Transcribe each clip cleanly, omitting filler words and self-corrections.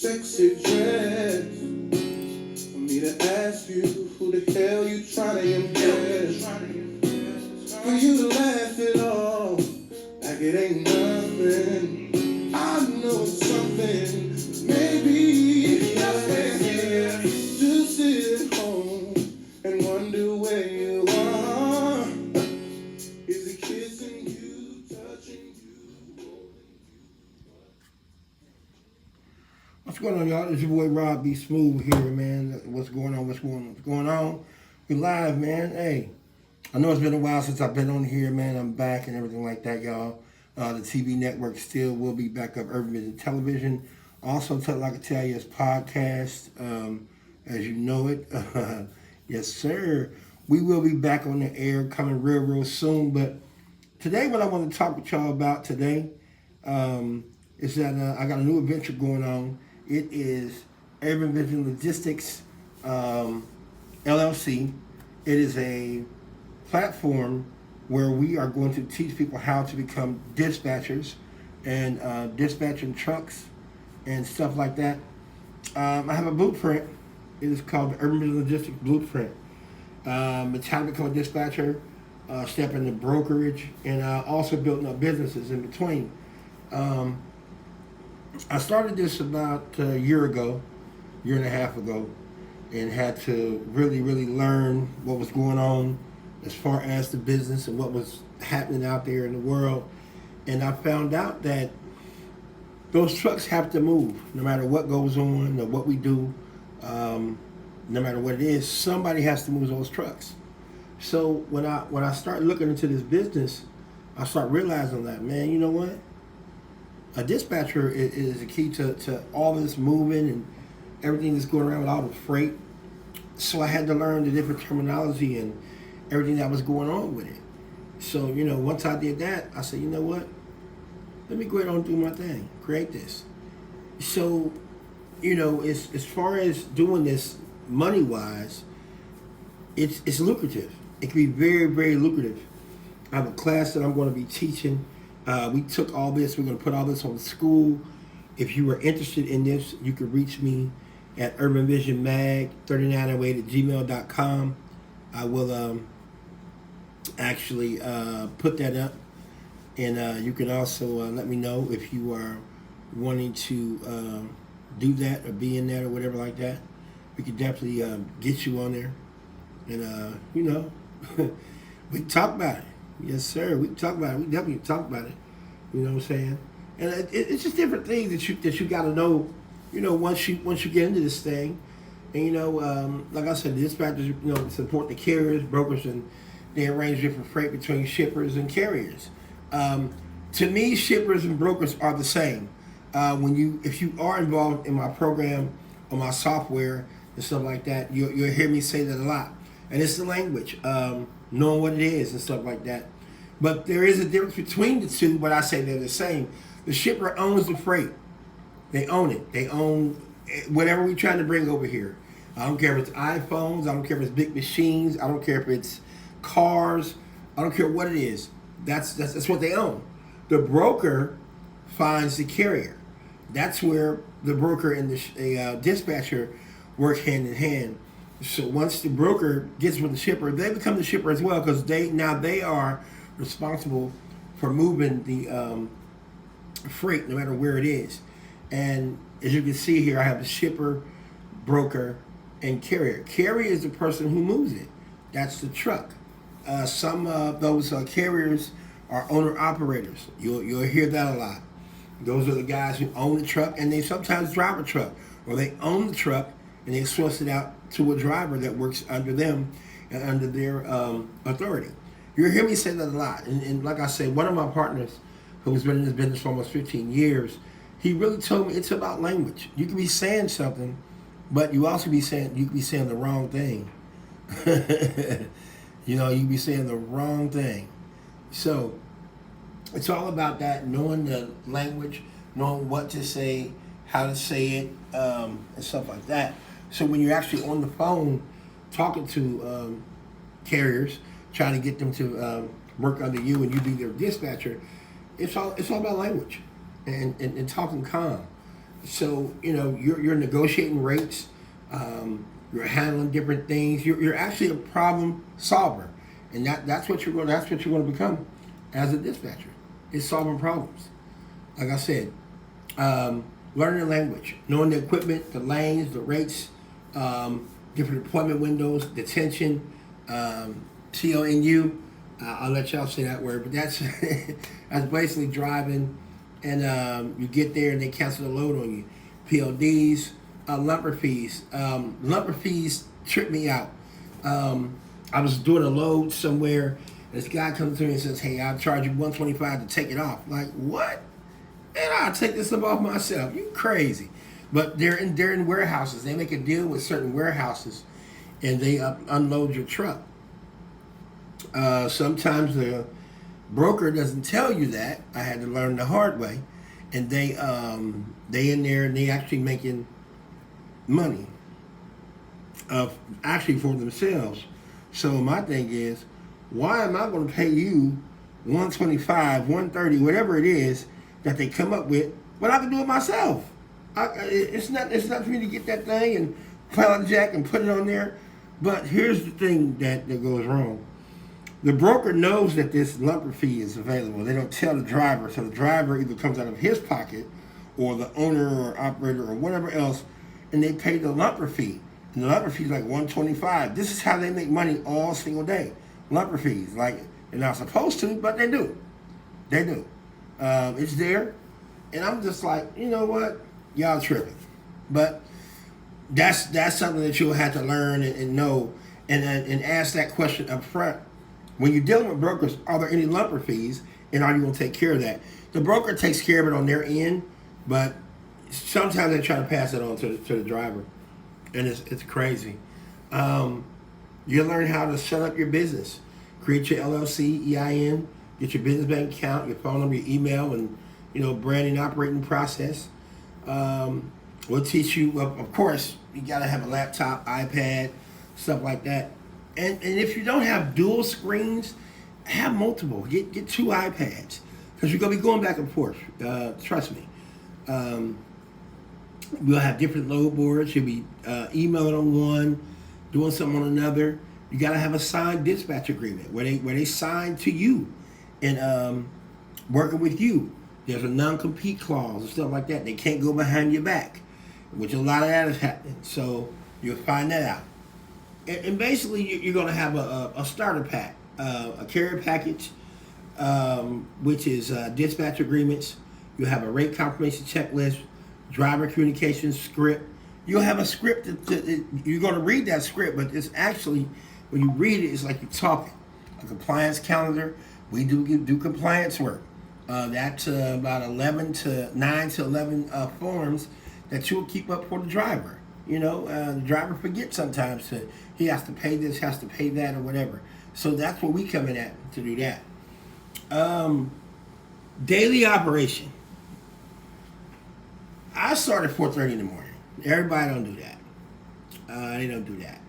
sexy dress for me to ask you who the hell you trying to impress. For you to laugh it off like it ain't nothing. I know it's something, maybe nothing here. Just sit home and wonder where you are. Is he kissing you, touching you? What's going on, y'all? It's your boy Rob B. Smooth here, man. What's going on? What's going on? We live, man. Hey, I know it's been a while since I've been on here, man. I'm back and everything like that, y'all. The TV network still will be back up, Urban Vision Television. Also, I can tell you, it's podcast, as you know it. Yes, sir. We will be back on the air coming real soon. But today, what I want to talk with y'all about today is that I got a new adventure going on. It is Urban Vision Logistics LLC. It is a platform where we are going to teach people how to become dispatchers and dispatching trucks and stuff like that. I have a blueprint. It is called the Urban Vision Logistics Blueprint. It's how to become a dispatcher, step into brokerage, and also building up businesses in between. I started this about a year and a half ago, and had to really learn what was going on as far as the business and what was happening out there in the world. And I found out that those trucks have to move no matter what goes on or what we do. No matter what it is, somebody has to move those trucks. So when I start looking into this business, I start realizing that, man, you know what? A dispatcher is the key to all this moving and everything that's going around with all the freight. So I had to learn the different terminology and everything that was going on with it. So, once I did that, I said, you know what? Let me go ahead and do my thing, create this. So, as far as doing this money-wise, it's lucrative. It can be very lucrative. I have a class that I'm going to be teaching. We took all this. We're going to put all this on the school. If you are interested in this, you can reach me at urbanvisionmag3908@gmail.com. I will actually put that up. And you can also let me know if you are wanting to do that or be in that or whatever like that. We could definitely get you on there. And, we can talk about it. Yes, sir. We can talk about it. We definitely talk about it. You know what I'm saying? And it's just different things that you got to know. Once you get into this thing, and like I said, the dispatchers, support the carriers, brokers, and they arrange different freight between shippers and carriers. To me, shippers and brokers are the same. If you are involved in my program or my software and stuff like that, you'll hear me say that a lot. And it's the language. Knowing what it is and stuff like that. But there is a difference between the two, but I say they're the same. The shipper owns the freight. They own it. They own whatever we're trying to bring over here. I don't care if it's iPhones. I don't care if it's big machines. I don't care if it's cars. I don't care what it is. That's what they own. The broker finds the carrier. That's where the broker and the dispatcher work hand in hand. So once the broker gets with the shipper, they become the shipper as well, because they are responsible for moving the freight no matter where it is. And as you can see here, I have the shipper, broker, and carrier. Carrier is the person who moves it. That's the truck. Some of those carriers are owner-operators. You'll hear that a lot. Those are the guys who own the truck, and they sometimes drive a truck. Or they own the truck, and they source it out to a driver that works under them and under their authority. You'll hear me say that a lot. And like I say, one of my partners who's been in this business for almost 15 years, he really told me it's about language. You can be saying something, but you can be saying the wrong thing. You can be saying the wrong thing. So it's all about that, knowing the language, knowing what to say, how to say it, and stuff like that. So when you're actually on the phone talking to carriers, trying to get them to work under you and you be their dispatcher, it's all about language and talking calm. So you're negotiating rates. You're handling different things. You're actually a problem solver, and that's what you're going. That's what you're going to become as a dispatcher. Is solving problems. Like I said, learning the language, knowing the equipment, the lanes, the rates, different deployment windows, detention, CONU. I'll let y'all say that word, but that's that's basically driving, and you get there and they cancel the load on you. PLDs, lumper fees. Lumper fees trip me out. I was doing a load somewhere. And this guy comes to me and says, "Hey, I'll charge you $125 to take it off." I'm like, what? And I'll take this stuff off myself. You crazy? But they're in warehouses. They make a deal with certain warehouses, and they unload your truck. Sometimes the broker doesn't tell you that. I had to learn the hard way, and they in there and they actually making money, actually for themselves. So my thing is, why am I going to pay you $125, $130, whatever it is that they come up with, when I can do it myself? It's not for me to get that thing and pallet jack and put it on there. But here's the thing that goes wrong. The broker knows that this lumper fee is available. They don't tell the driver, so the driver either comes out of his pocket or the owner or operator or whatever else, and they pay the lumper fee. And the lumper fee is like $125. This is how they make money all single day. Lumper fees, like they're not supposed to, but they do. They do. It's there, and I'm just like, you know what, y'all tripping. But that's something that you'll have to learn and know, and ask that question up front. When you're dealing with brokers, are there any lumper fees, and are you going to take care of that? The broker takes care of it on their end, but sometimes they try to pass it on to the driver, and it's crazy. You learn how to set up your business, create your LLC, EIN, get your business bank account, your phone number, your email, and branding, operating process. We'll teach you. Of course, you got to have a laptop, iPad, stuff like that. And if you don't have dual screens, have multiple. Get 2 iPads, because you're gonna be going back and forth. Trust me. We'll have different load boards. You'll be emailing on one, doing something on another. You gotta have a signed dispatch agreement where they sign to you and working with you. There's a non-compete clause and stuff like that. They can't go behind your back, which a lot of that is happening. So you'll find that out. And basically, you're going to have a starter pack, a carrier package, which is dispatch agreements. You'll have a rate confirmation checklist, driver communication script. You'll have a script. You're going to read that script, but it's actually, when you read it, it's like you're talking. A compliance calendar. We do compliance work. That's about 9 to 11 forms that you'll keep up for the driver. The driver forgets sometimes he has to pay this, has to pay that, or whatever. So that's what we come in at to do that. Daily operation. I start at 4:30 in the morning. Everybody don't do that. They don't do that.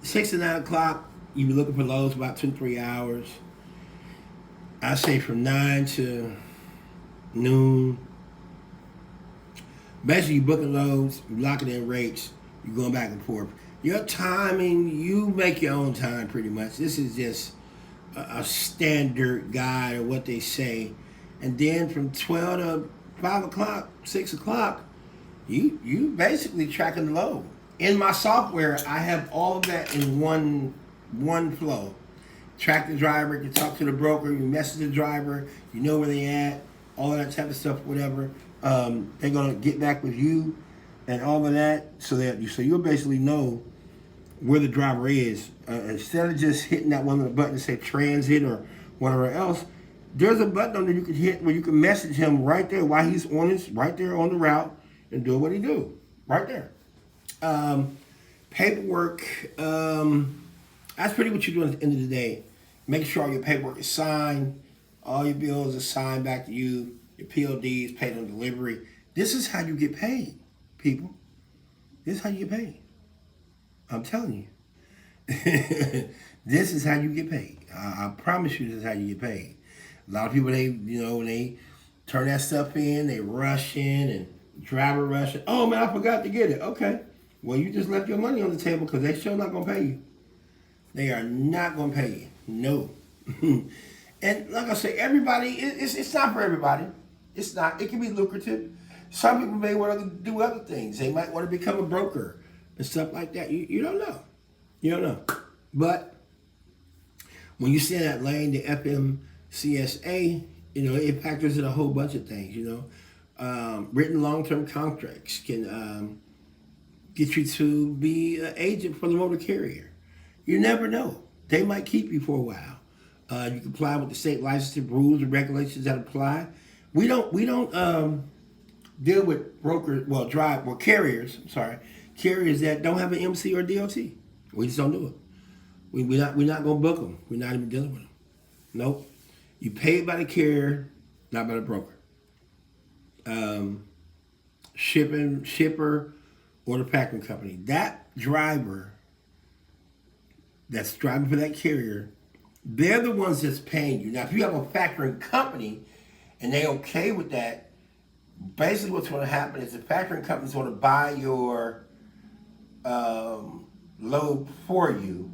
6 to 9 o'clock, you be looking for loads about 2-3 hours. I say from 9 to noon. Basically, you booking loads, you locking in rates, you're going back and forth. Your timing, you make your own time pretty much. This is just a standard guide of what they say. And then from 12 to 5 o'clock, 6 o'clock, you basically tracking the load. In my software, I have all of that in one flow. Track the driver, you talk to the broker, you message the driver, you know where they at, all of that type of stuff, whatever. They're gonna get back with you and all of that, so you'll basically know where the driver is. Instead of just hitting that one of the buttons that say transit or whatever else, there's a button on there you can hit where you can message him right there while he's right there on the route and do what he do right there. Paperwork. That's pretty what you do at the end of the day. Make sure all your paperwork is signed, all your bills are signed back to you. Your PLDs paid on delivery. This is how you get paid, people. This is how you get paid. I'm telling you. This is how you get paid. I promise you this is how you get paid. A lot of people, they turn that stuff in, they rush in and driver rushing. Oh man, I forgot to get it. Okay. Well, you just left your money on the table because they sure not gonna pay you. They are not gonna pay you. No. And like I say, everybody, it's not for everybody. It's not. It can be lucrative. Some people may want to do other things. They might want to become a broker and stuff like that. You don't know. You don't know. But when you see that lane, the FMCSA, it factors in a whole bunch of things, Written long-term contracts can get you to be an agent for the motor carrier. You never know. They might keep you for a while. You can apply with the state licensing rules and regulations that apply. We don't deal with carriers. I'm sorry, carriers that don't have an MC or DOT. We just don't do it. We're not gonna book them. We're not even dealing with them. Nope. You paid by the carrier, not by the broker. Shipper, or the packing company. That driver that's driving for that carrier, they're the ones that's paying you. Now, if you have a factoring company and they're okay with that, basically what's going to happen is the factoring company's going to buy your load for you.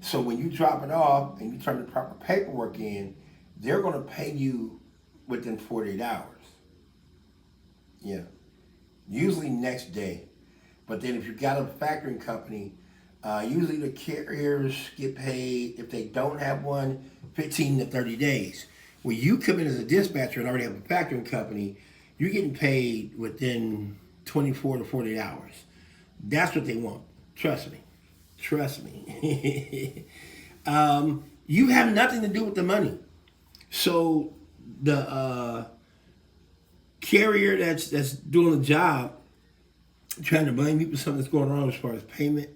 So when you drop it off and you turn the proper paperwork in, they're going to pay you within 48 hours. Yeah. Usually next day. But then if you've got a factoring company, usually the carriers get paid, if they don't have one, 15 to 30 days. When you come in as a dispatcher and already have a factoring company, you're getting paid within 24 to 48 hours. That's what they want. Trust me. Trust me. You have nothing to do with the money. So the carrier that's doing the job, trying to blame you for something that's going wrong as far as payment,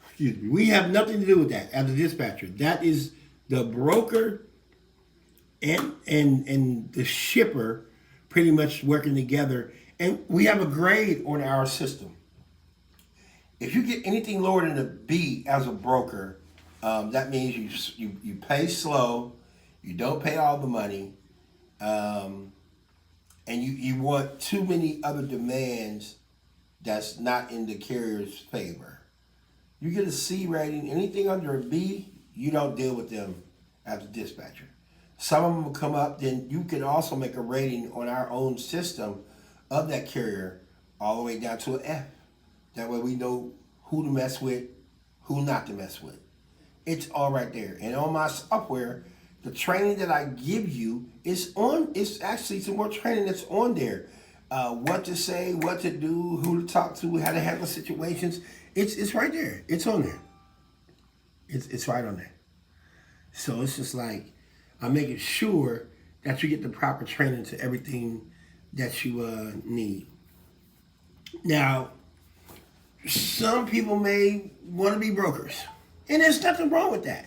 excuse me, we have nothing to do with that as a dispatcher. That is the broker and the shipper pretty much working together. And we have a grade on our system. If you get anything lower than a B as a broker, that means you pay slow, you don't pay all the money, and you want too many other demands that's not in the carrier's favor. You get a C rating, anything under a B, you don't deal with them as a dispatcher. Some of them will come up, then you can also make a rating on our own system of that carrier all the way down to an F. That way we know who to mess with, who not to mess with. It's all right there. And on my software, the training that I give you is actually some more training that's on there. What to say, what to do, who to talk to, how to handle situations. It's right there. It's on there. It's right on there. So it's just like, I'm making sure that you get the proper training to everything that you need. Now, some people may want to be brokers, and there's nothing wrong with that.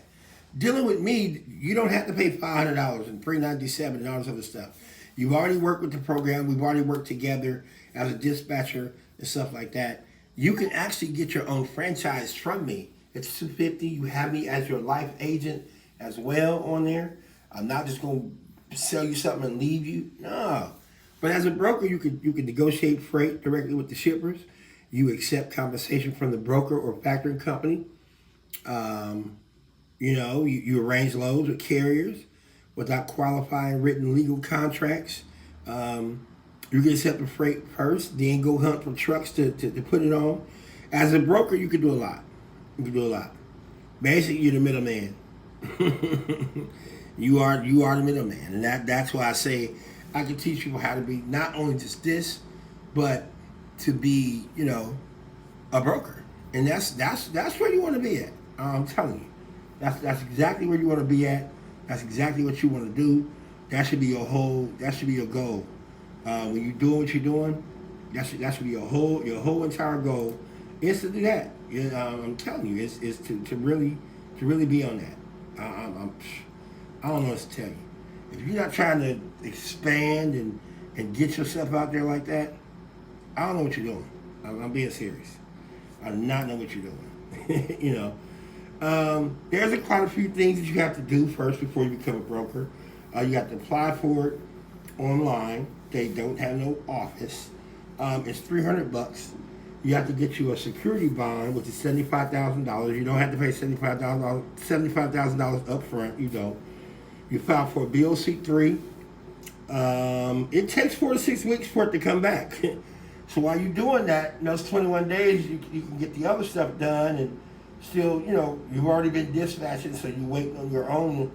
Dealing with me, you don't have to pay $500 and $397 and all this other stuff. You've already worked with the program. We've already worked together as a dispatcher and stuff like that. You can actually get your own franchise from me. It's $250. You have me as your life agent as well on there. I'm not just going to sell you something and leave you. No. But as a broker, you can negotiate freight directly with the shippers. You accept compensation from the broker or factoring company. You arrange loads with carriers without qualifying written legal contracts. You can accept the freight first, then go hunt for trucks to put it on. As a broker, you can do a lot. Basically, you're the middleman. You are the middleman, and that's why I say I can teach people how to be not only just this, but to be a broker, and that's where you want to be at. I'm telling you, that's exactly where you want to be at. That's exactly what you want to do. That should be your goal. When you're doing what you're doing, that should be your whole entire goal is to do that. I'm telling you, is to really be on that. I don't know what to tell you. If you're not trying to expand and get yourself out there like that, I don't know what you're doing. I'm being serious. I do not know what you're doing. There's quite a few things that you have to do first before you become a broker. You have to apply for it online. They don't have no office. It's $300. You have to get you a security bond, which is $75,000. You don't have to pay $75,000 up front. You don't. You file for a BOC3. It takes 4 to 6 weeks for it to come back. So while you're doing that, in those 21 days, you can get the other stuff done and still, you've already been dispatching, so you're waiting on your own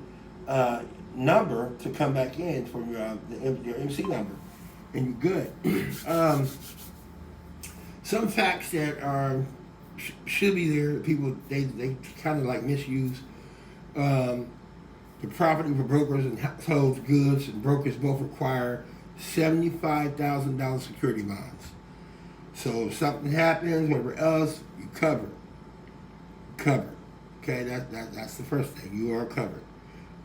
number to come back in from your MC number, and you're good. Some facts that should be there, people, they kind of like misuse. The property for brokers and household goods and brokers both require $75,000 security bonds. So if something happens, whatever else, you covered. Okay, that's the first thing. You are covered.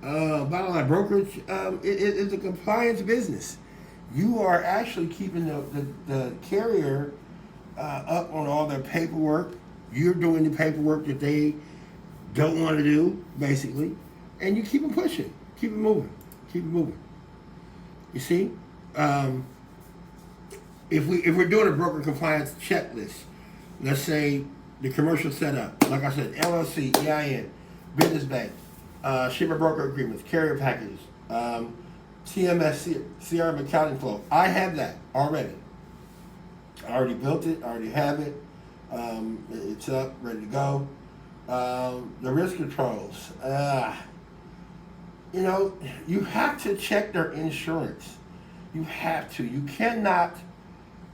Bottom line, brokerage, it's a compliance business. You are actually keeping the carrier up on all their paperwork. You're doing the paperwork that they don't want to do, basically, and you keep them pushing, keep it moving. You see, if we're doing a broker compliance checklist, let's say the commercial setup, like I said, LLC, EIN, business bank, shipper broker agreements, carrier packages, TMS, CRM accounting flow. I have that already. I already built it. I already have it. It's up, ready to go. The risk controls. You have to check their insurance. You have to. You cannot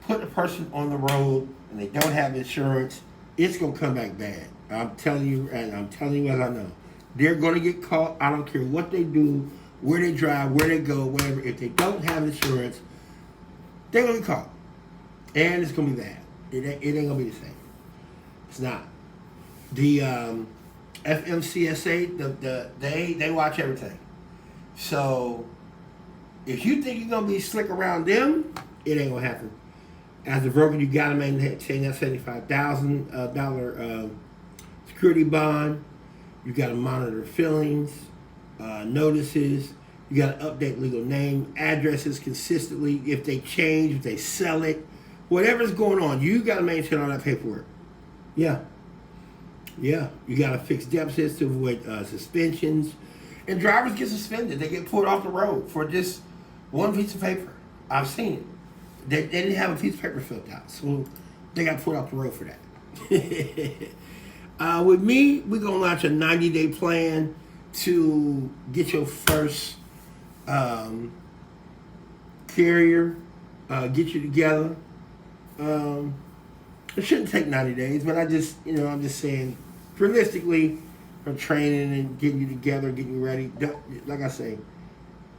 put a person on the road and they don't have insurance. It's going to come back bad. I'm telling you, and I'm telling you as I know. They're going to get caught. I don't care what they do, where they drive, where they go, whatever. If they don't have insurance, they're going to get caught. And it's going to be bad. It ain't going to be the same. It's not. The FMCSA, they watch everything. So if you think you're going to be slick around them, it ain't going to happen. As a broker, you got to maintain that $75,000 security bond. You got to monitor fillings, notices. You got to update legal name, addresses consistently. If they change, if they sell it, whatever's going on, you got to maintain all that paperwork. Yeah. You got to fix deficits to avoid suspensions. And drivers get suspended. They get pulled off the road for just one piece of paper. I've seen it. They didn't have a piece of paper filled out, so they got pulled off the road for that. With me, we're going to launch a 90-day plan to get your first carrier, get you together. It shouldn't take 90 days, but I'm just saying, realistically, for training and getting you together, getting you ready, like I say,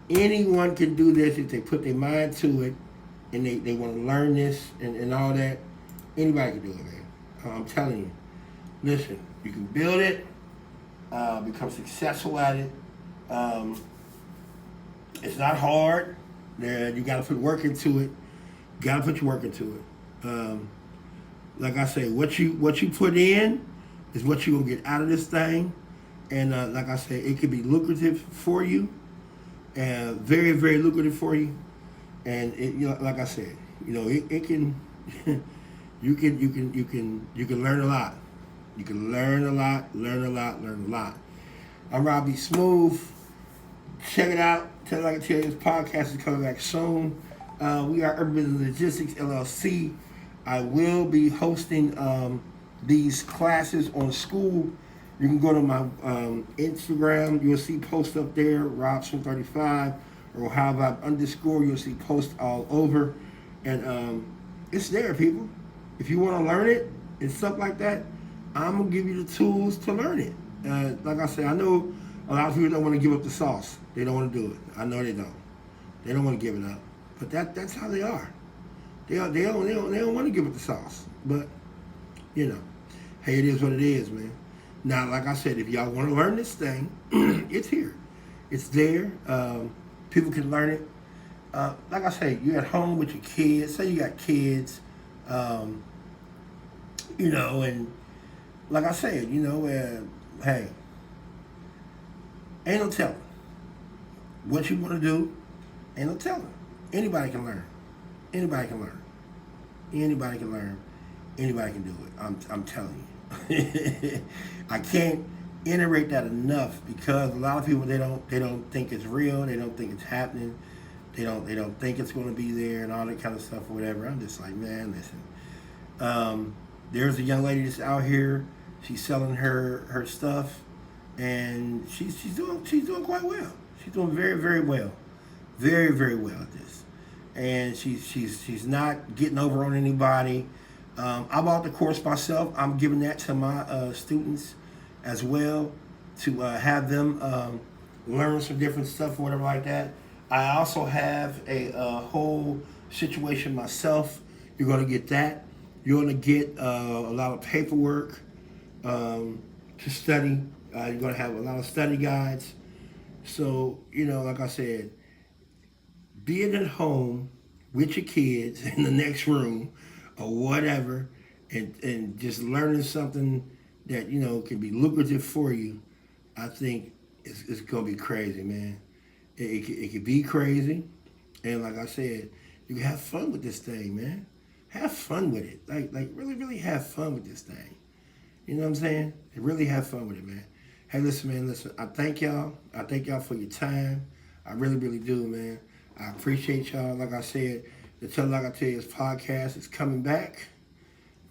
anyone can do this if they put their mind to it and they want to learn this and all that. Anybody can do it, man. I'm telling you. Listen, you can build it, become successful at it. It's not hard. You got to put work into it. Like I say, what you put in is what you will get out of this thing. And like I say, it can be lucrative for you, and very, very lucrative for you. And it, like I said, it can, you can learn a lot. You can learn a lot. I'm Robbie Smooth. Check it out. Like I tell you, this podcast is coming back soon. We are Urban Business Logistics LLC. I will be hosting these classes on school. You can go to my Instagram. You'll see posts up there, Robson35 or _. You'll see posts all over. And it's there, people. If you want to learn it and stuff like that, I'm going to give you the tools to learn it. Like I said, I know a lot of people don't want to give up the sauce. They don't want to do it. I know they don't. They don't want to give it up. But that's how they are. They don't want to give up the sauce. But, hey, it is what it is, man. Now, like I said, if y'all want to learn this thing, it's here. It's there. People can learn it. Like I say, you're at home with your kids. Say you got kids, and like I said, hey, ain't no telling. What you want to do, ain't no telling. Anybody can learn. Anybody can learn. Anybody can learn. Anybody can do it. I'm telling you. I can't iterate that enough because a lot of people they don't think it's real. They don't think it's happening. They don't think it's going to be there and all that kind of stuff or whatever. I'm just like, man, listen. There's a young lady that's out here. She's selling her stuff, and she's doing quite well. She's doing very, very well, very, very well at this, and she's not getting over on anybody. I bought the course myself. I'm giving that to my students as well to have them learn some different stuff or whatever like that. I also have a whole situation myself. You're going to get that. You're going to get a lot of paperwork to study. You're going to have a lot of study guides. So, like I said, being at home with your kids in the next room or whatever and just learning something that, can be lucrative for you, I think it's going to be crazy, man. It could be crazy. And like I said, you can have fun with this thing, man. Have fun with it. Like really, really have fun with this thing. You know what I'm saying? Really have fun with it, man. Hey, listen. I thank y'all. I thank y'all for your time. I really, really do, man. I appreciate y'all. Like I said, the Tell Like I Tell You podcast is coming back.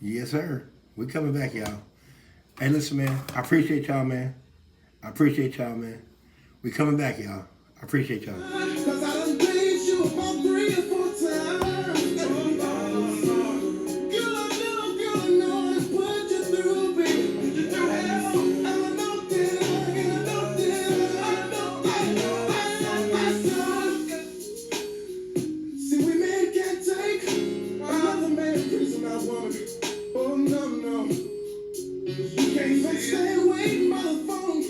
Yes, sir. We're coming back, y'all. Hey, listen, man. I appreciate y'all, man. We coming back, y'all. I appreciate y'all. Cause I done played you about 3 or 4 times. Girl, I know it's put you through, baby. And I know see, we men can't take another man's prison, I woman. Oh, no. You can't stay waiting by the phone.